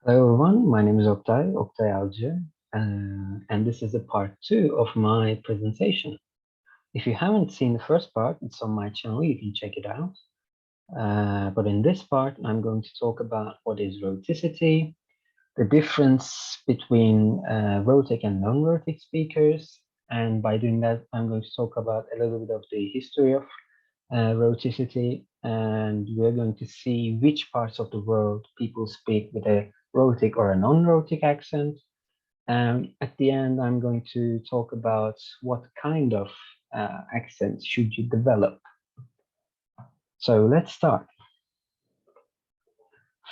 Hello everyone, my name is Oktay Alcı, and this is the part two of my presentation. If you haven't seen the first part, it's on my channel, you can check it out. But in this part, I'm going to talk about what is rhoticity, the difference between rhotic and non-rhotic speakers, and by doing that, I'm going to talk about a little bit of the history of rhoticity, and we're going to see which parts of the world people speak with a rhotic or a non-rhotic accent. And at the end, I'm going to talk about what kind of accent should you develop. So let's start.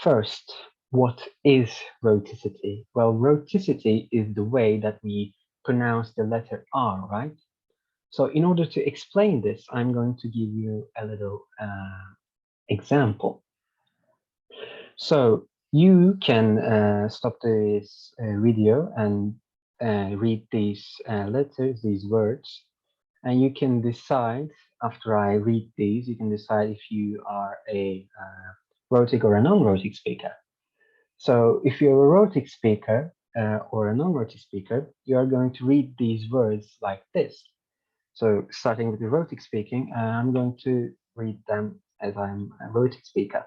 First, what is rhoticity? Well, rhoticity is the way that we pronounce the letter R, right? So in order to explain this, I'm going to give you a little example. So you can stop this video and read these letters, these words, and you can decide after I read these, you can decide if you are a rhotic or a non-rhotic speaker. So if you're a rhotic speaker or a non-rhotic speaker, you are going to read these words like this. So starting with the rhotic speaking, I'm going to read them as I'm a rhotic speaker.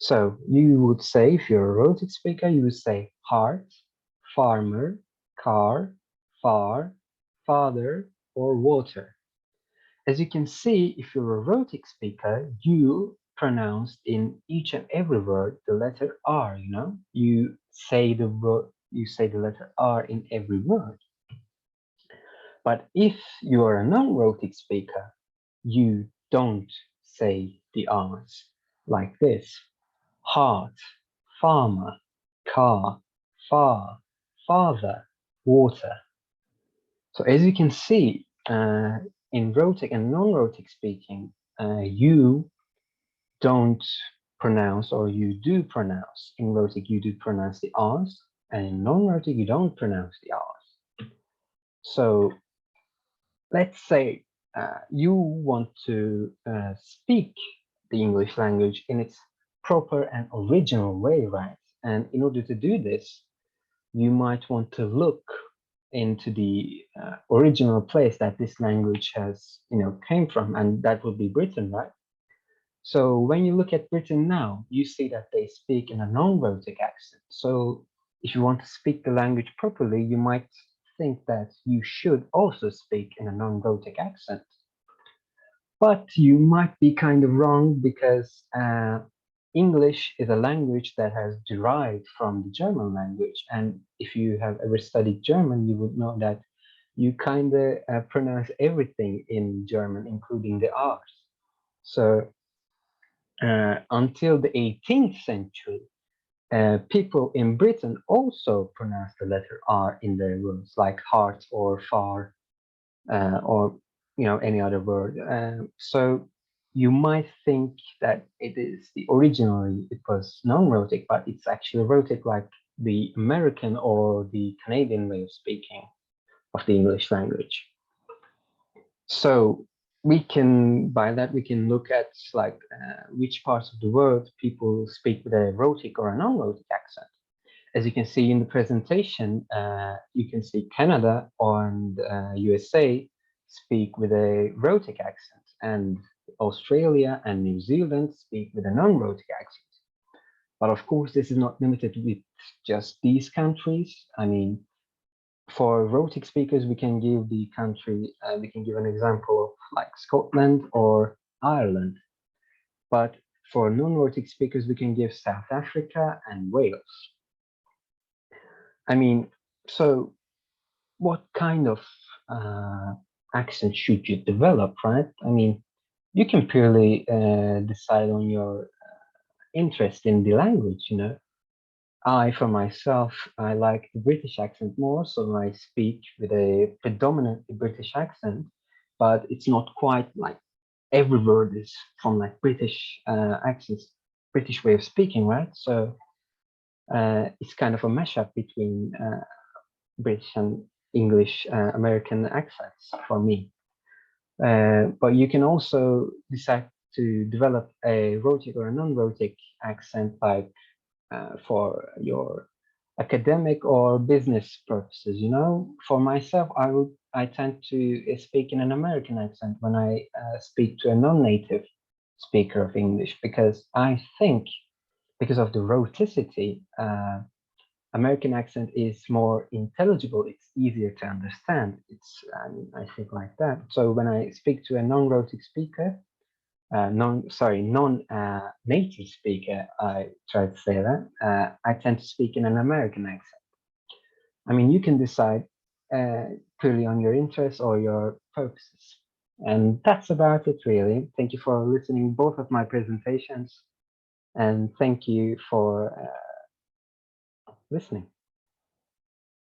So you would say, if you're a rhotic speaker, you would say heart, farmer, car, far, father, or water. As you can see, if you're a rhotic speaker, you pronounce in each and every word the letter R, you know? You say the letter R in every word. But if you are a non-rhotic speaker, you don't say the R's like this. Heart, farmer, car, far, father, water. So as you can see, in rhotic and non-rhotic speaking, you don't pronounce, or you do pronounce. In rhotic, you do pronounce the R's, and in non-rhotic, you don't pronounce the R's. So let's say you want to speak the English language in its proper and original way, right? And in order to do this, you might want to look into the original place that this language has, came from, and that would be Britain, right? So when you look at Britain now, you see that they speak in a non-rhotic accent. So if you want to speak the language properly, you might think that you should also speak in a non-rhotic accent. But you might be kind of wrong because English is a language that has derived from the German language. And if you have ever studied German, you would know that you kind of pronounce everything in German, including the R's. So until the 18th century, people in Britain also pronounced the letter R in their words, like heart or far, or any other word. So you might think that it is originally it was non-rhotic, but it's actually rhotic, like the American or the Canadian way of speaking of the English language. So we can, by that, we can look at like which parts of the world people speak with a rhotic or a non-rhotic accent. As you can see in the presentation, you can see Canada and USA speak with a rhotic accent, and Australia and New Zealand speak with a non-rhotic accent. But of course, this is not limited with just these countries. I mean, for rhotic speakers, we can give an example of like Scotland or Ireland. But for non-rhotic speakers, we can give South Africa and Wales. I mean, so what kind of uh, accent should you develop, right? I mean, you can purely decide on your interest in the language, you know. For myself, I like the British accent more, so I speak with a predominantly British accent, but it's not quite like every word is from like British accents, British way of speaking, right? So it's kind of a mashup between British and English American accents for me. But you can also decide to develop a rhotic or a non-rhotic accent, like for your academic or business purposes. You know, for myself, I tend to speak in an American accent when I speak to a non-native speaker of English, because I think because of the rhoticity, American accent is more intelligible. It's easier to understand. I think like that. So when I speak to a non-rhotic speaker, non-native speaker, I try to say that, I tend to speak in an American accent. I mean, you can decide clearly on your interests or your purposes. And that's about it, really. Thank you for listening both of my presentations, and thank you for listening.